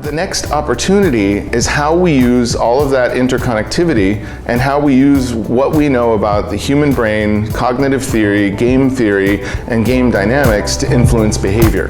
The next opportunity is how we use all of that interconnectivity and how we use what we know about the human brain, cognitive theory, and game dynamics to influence behavior.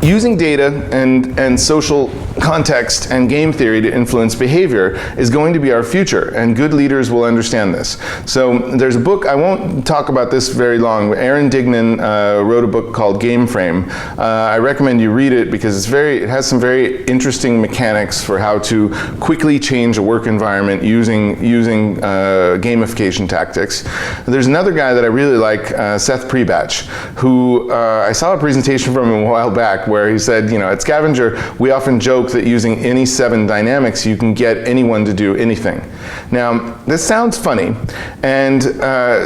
Using data and social context and game theory to influence behavior is going to be our future, and good leaders will understand this. So there's a book, I won't talk about this very long, but Aaron Dignan wrote a book called Game Frame. I recommend you read it because it has some very interesting mechanics for how to quickly change a work environment using gamification tactics. There's another guy that I really like, Seth Pribach, who I saw a presentation from him a while back where he said, at Scavenger, we often joke that using any 7 dynamics, you can get anyone to do anything. Now, this sounds funny, and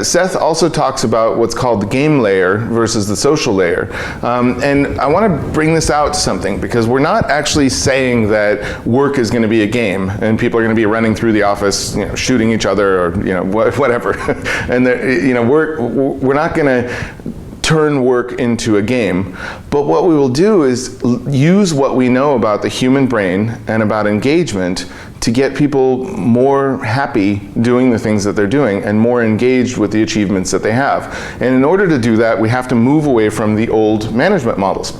Seth also talks about what's called the game layer versus the social layer. And I want to bring this out to something, because we're not actually saying that work is going to be a game, and people are going to be running through the office, shooting each other, or whatever. And we're not going to turn work into a game, but what we will do is use what we know about the human brain and about engagement to get people more happy doing the things that they're doing and more engaged with the achievements that they have. And in order to do that, we have to move away from the old management models.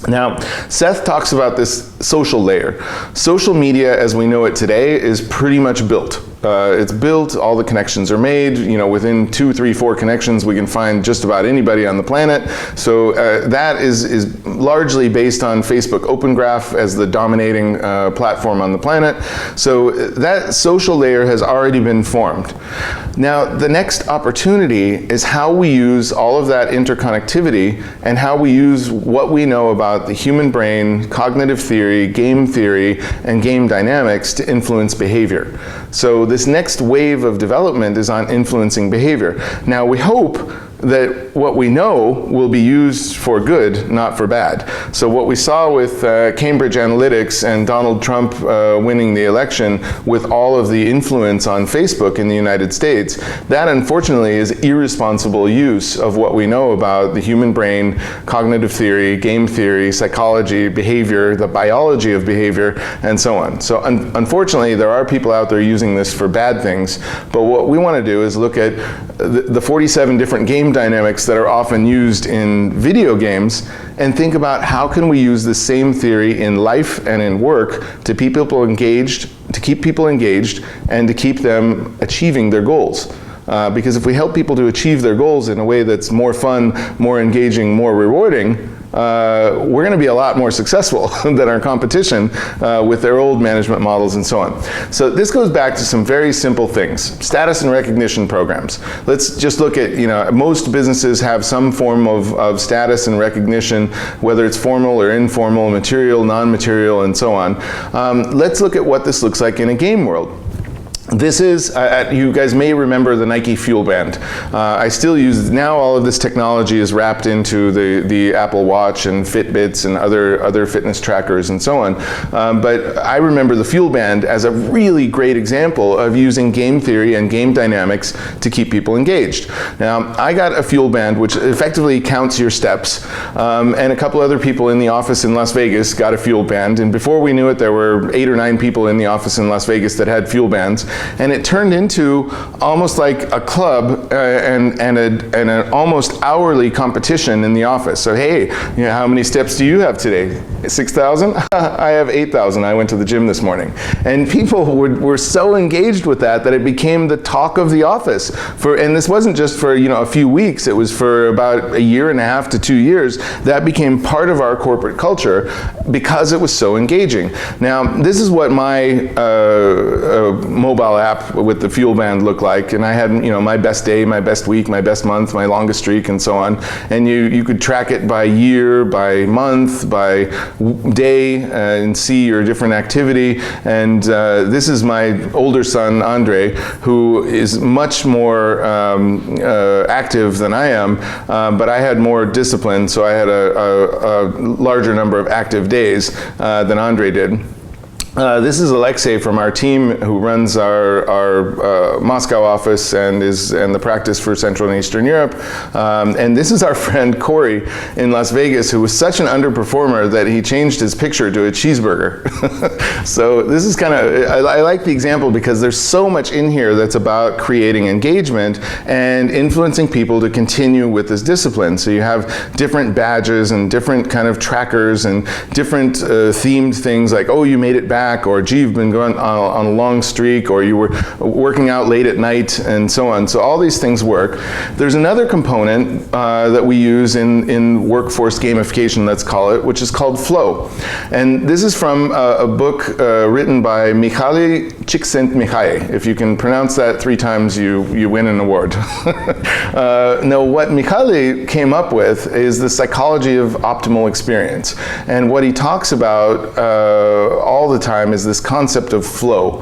Now, Seth talks about this social layer. Social media as we know it today is pretty much built. It's built, all the connections are made, within 2, 3, 4 connections we can find just about anybody on the planet. So that is largely based on Facebook Open Graph as the dominating platform on the planet. So that social layer has already been formed. Now, the next opportunity is how we use all of that interconnectivity and how we use what we know about the human brain, cognitive theory, and game dynamics to influence behavior. So this next wave of development is on influencing behavior. Now, we hope that what we know will be used for good, not for bad. So what we saw with Cambridge Analytics and Donald Trump winning the election with all of the influence on Facebook in the United States, that unfortunately is irresponsible use of what we know about the human brain, cognitive theory, game theory, psychology, behavior, the biology of behavior, and so on. So unfortunately, there are people out there using this for bad things, but what we want to do is look at the 47 different game dynamics that are often used in video games and think about how can we use the same theory in life and in work to keep people engaged, and to keep them achieving their goals. Because if we help people to achieve their goals in a way that's more fun, more engaging, more rewarding, we're going to be a lot more successful than our competition with their old management models and so on. So this goes back to some very simple things. Status and recognition programs. Let's just look at, most businesses have some form of status and recognition, whether it's formal or informal, material, non-material, and so on. Let's look at what this looks like in a game world. This is, you guys may remember the Nike Fuel Band. I still use, now all of this technology is wrapped into the Apple Watch and Fitbits and other fitness trackers and so on. But I remember the Fuel Band as a really great example of using game theory and game dynamics to keep people engaged. Now, I got a Fuel Band which effectively counts your steps, and a couple other people in the office in Las Vegas got a Fuel Band, and before we knew it, there were 8 or 9 people in the office in Las Vegas that had Fuel Bands. And it turned into almost like a club and an almost hourly competition in the office. So hey, how many steps do you have today? 6,000? I have 8,000. I went to the gym this morning. And people were so engaged with that it became the talk of the office. And this wasn't just for a few weeks. It was for about 1.5 to 2 years. That became part of our corporate culture because it was so engaging. Now, this is what my mobile app with the Fuel Band looked like, and I had my best day, my best week, my best month, my longest streak, and so on. And you could track it by year, by month, by day, and see your different activity. And this is my older son Andre, who is much more active than I am, but I had more discipline, so I had a larger number of active days than Andre did. This is Alexei from our team who runs our Moscow office and the practice for Central and Eastern Europe. And this is our friend Corey in Las Vegas, who was such an underperformer that he changed his picture to a cheeseburger. So this is kind of, I like the example because there's so much in here that's about creating engagement and influencing people to continue with this discipline. So you have different badges and different kind of trackers and different themed things like, oh, you made it back, or gee, you've been going on a long streak, or you were working out late at night, and so on. So all these things work. There's another component that we use in workforce gamification, let's call it, which is called flow. And this is from a book written by Mihaly Csikszentmihalyi. If you can pronounce that 3 times, you win an award. No, what Mihaly came up with is the psychology of optimal experience. And what he talks about all the time is this concept of flow.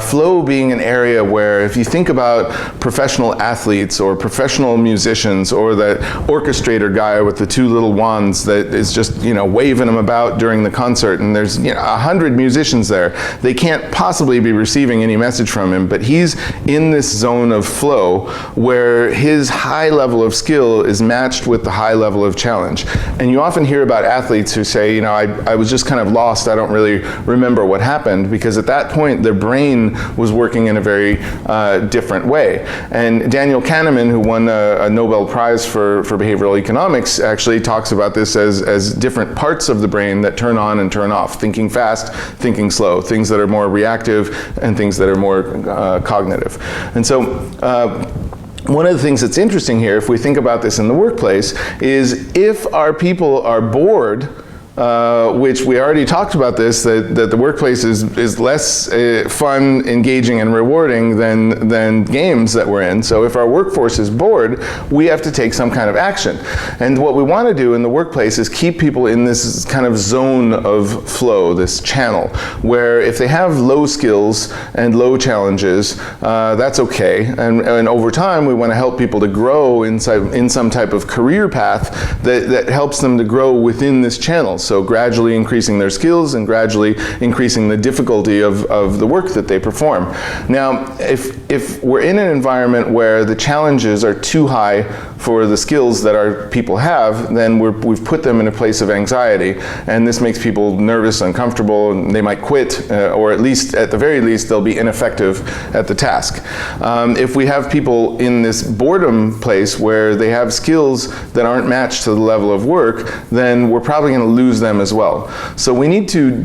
Flow being an area where, if you think about professional athletes or professional musicians or that orchestrator guy with the 2 little wands that is just, waving them about during the concert, and there's 100 musicians there, they can't possibly be receiving any message from him, but he's in this zone of flow where his high level of skill is matched with the high level of challenge. And you often hear about athletes who say, I was just kind of lost, I don't really remember what happened, because at that point their brain was working in a very different way. And Daniel Kahneman, who won a Nobel Prize for behavioral economics, actually talks about this as different parts of the brain that turn on and turn off: thinking fast, thinking slow, things that are more reactive and things that are more cognitive. And so one of the things that's interesting here, if we think about this in the workplace, is if our people are bored, which we already talked about this, that the workplace is less fun, engaging, and rewarding than games that we're in. So if our workforce is bored, we have to take some kind of action. And what we want to do in the workplace is keep people in this kind of zone of flow, this channel, where if they have low skills and low challenges, that's okay. And over time, we want to help people to grow in some type of career path that helps them to grow within this channel. So gradually increasing their skills and gradually increasing the difficulty of the work that they perform. Now, if we're in an environment where the challenges are too high for the skills that our people have, then we've put them in a place of anxiety, and this makes people nervous, uncomfortable, and they might quit, or at the very least, they'll be ineffective at the task. If we have people in this boredom place where they have skills that aren't matched to the level of work, then we're probably going to lose them as well. So we need to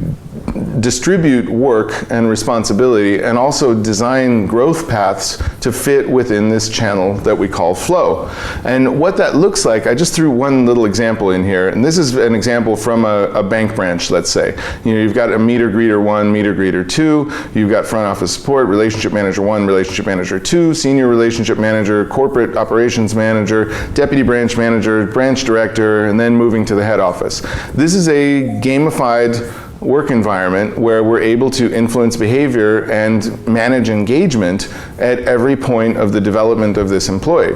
distribute work and responsibility and also design growth paths to fit within this channel that we call flow. And what that looks like, I just threw one little example in here, and this is an example from a bank branch, let's say. You've got a meter greeter 1, meter greeter 2, you've got front office support, relationship manager 1, relationship manager 2, senior relationship manager, corporate operations manager, deputy branch manager, branch director, and then moving to the head office. This is a gamified work environment where we're able to influence behavior and manage engagement at every point of the development of this employee.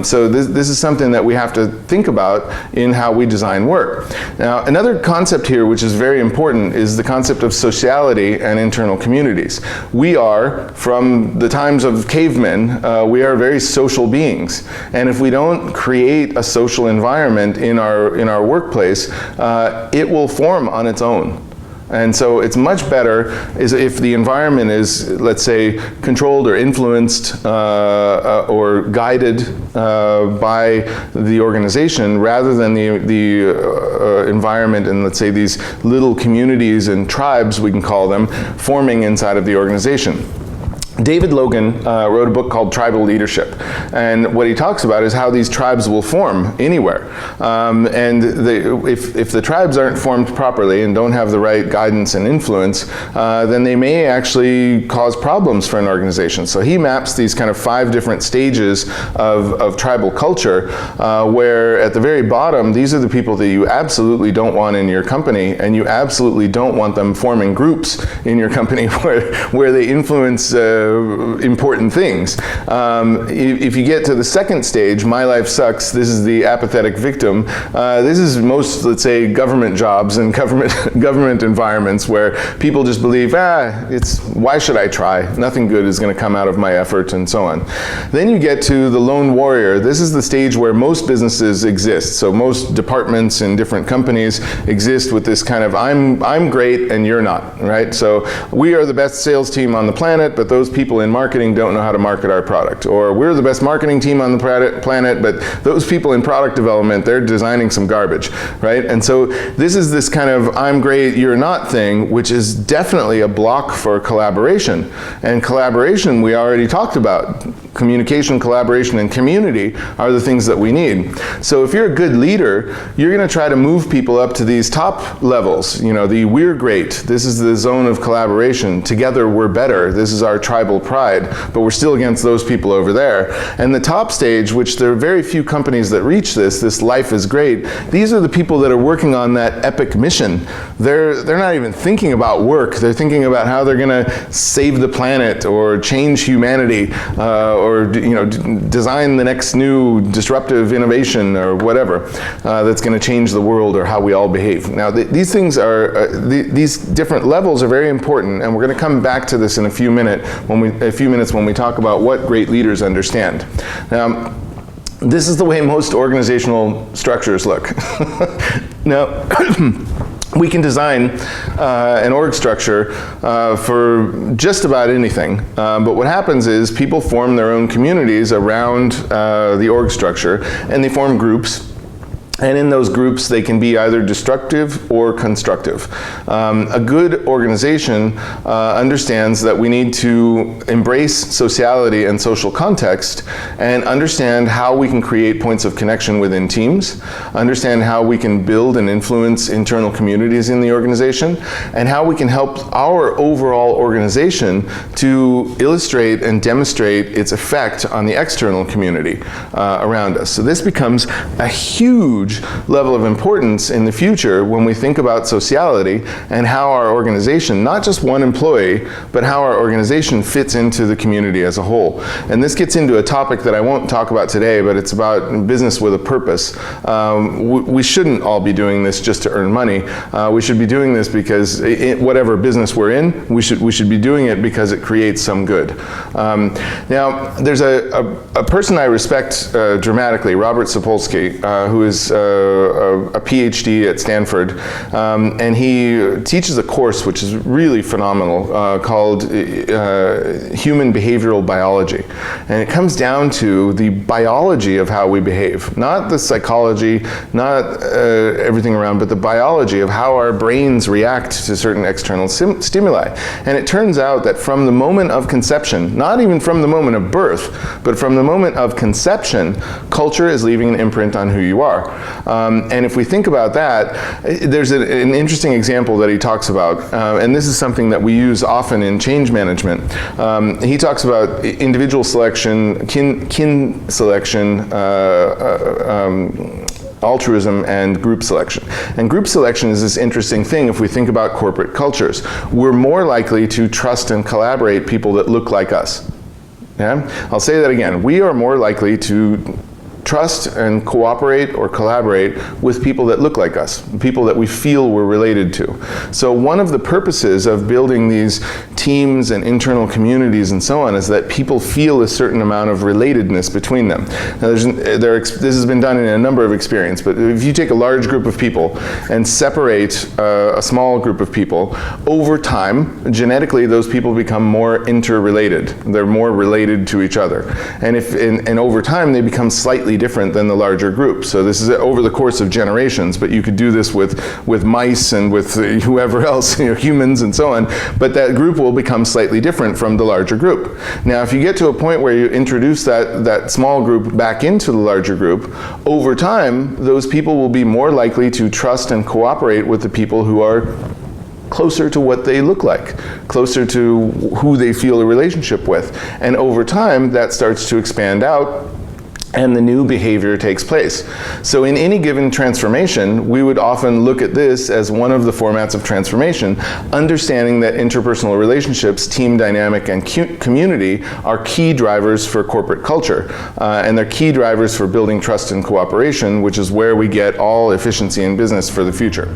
So this is something that we have to think about in how we design work. Now, another concept here which is very important is the concept of sociality and internal communities. We are, from the times of cavemen, we are very social beings. And if we don't create a social environment in our workplace, it will form on its own. And so it's much better if the environment is, let's say, controlled or influenced or guided by the organization rather than the environment and, let's say, these little communities and tribes, we can call them, forming inside of the organization. David Logan wrote a book called Tribal Leadership, and what he talks about is how these tribes will form anywhere. And if the tribes aren't formed properly and don't have the right guidance and influence, then they may actually cause problems for an organization. So he maps these kind of 5 different stages of tribal culture, where at the very bottom, these are the people that you absolutely don't want in your company, and you absolutely don't want them forming groups in your company where they influence important things. If you get to the second stage, my life sucks, this is the apathetic victim. This is most, let's say, government jobs and government environments where people just believe, why should I try? Nothing good is going to come out of my effort, and so on. Then you get to the lone warrior. This is the stage where most businesses exist. So most departments in different companies exist with this kind of, I'm great and you're not, right? So we are the best sales team on the planet, but those people in marketing don't know how to market our product. Or we're the best marketing team on the planet, but those people in product development, they're designing some garbage, right? And so this is this kind of I'm great, you're not thing, which is definitely a block for collaboration. And collaboration, we already talked about. Communication, collaboration, and community are the things that we need. So if you're a good leader, you're going to try to move people up to these top levels. You know, the we're great, this is the zone of collaboration, together we're better, this is our tribal pride, but we're still against those people over there. And the top stage, which there are very few companies that reach this life is great, these are the people that are working on that epic mission. They're not even thinking about work, they're thinking about how they're going to save the planet or change humanity, or design the next new disruptive innovation or whatever that's going to change the world or how we all behave. Now these things are, these different levels are very important, and we're going to come back to this in a few minutes when we talk about what great leaders understand. Now, this is the way most organizational structures look. Now, we can design an org structure for just about anything, but what happens is people form their own communities around the org structure, and they form groups. And in those groups, they can be either destructive or constructive. A good organization understands that we need to embrace sociality and social context and understand how we can create points of connection within teams, understand how we can build and influence internal communities in the organization, and how we can help our overall organization to illustrate and demonstrate its effect on the external community around us. So this becomes a huge level of importance in the future when we think about sociality and how our organization, not just one employee, but how our organization fits into the community as a whole. And this gets into a topic that I won't talk about today, but it's about business with a purpose. We shouldn't all be doing this just to earn money. We should be doing this because whatever business we're in, we should be doing it because it creates some good. Now, there's a person I respect dramatically, Robert Sapolsky, who is a PhD at Stanford, and he teaches a course which is really phenomenal called Human Behavioral Biology. And it comes down to the biology of how we behave, not the psychology, not everything around, but the biology of how our brains react to certain external stimuli. And it turns out that from the moment of conception, not even from the moment of birth, but from the moment of conception, culture is leaving an imprint on who you are. And if we think about that, there's an interesting example that he talks about, and this is something that we use often in change management. He talks about individual selection, kin selection, altruism, and group selection. And group selection is this interesting thing if we think about corporate cultures. We're more likely to trust and collaborate people that look like us. Yeah? I'll say that again. We are more likely to trust and cooperate or collaborate with people that look like us, people that we feel we're related to. So one of the purposes of building these teams and internal communities and so on is that people feel a certain amount of relatedness between them. Now this has been done in a number of experiments, but if you take a large group of people and separate a small group of people, over time, genetically, those people become more interrelated. They're more related to each other. And over time, they become slightly different than the larger group. So this is over the course of generations, but you could do this with mice and with whoever else, humans and so on, but that group will become slightly different from the larger group. Now, if you get to a point where you introduce that small group back into the larger group, over time, those people will be more likely to trust and cooperate with the people who are closer to what they look like, closer to who they feel a relationship with. And over time, that starts to expand out. and the new behavior takes place. So in any given transformation, we would often look at this as one of the formats of transformation, understanding that interpersonal relationships, team dynamic, and community are key drivers for corporate culture. And they're key drivers for building trust and cooperation, which is where we get all efficiency in business for the future.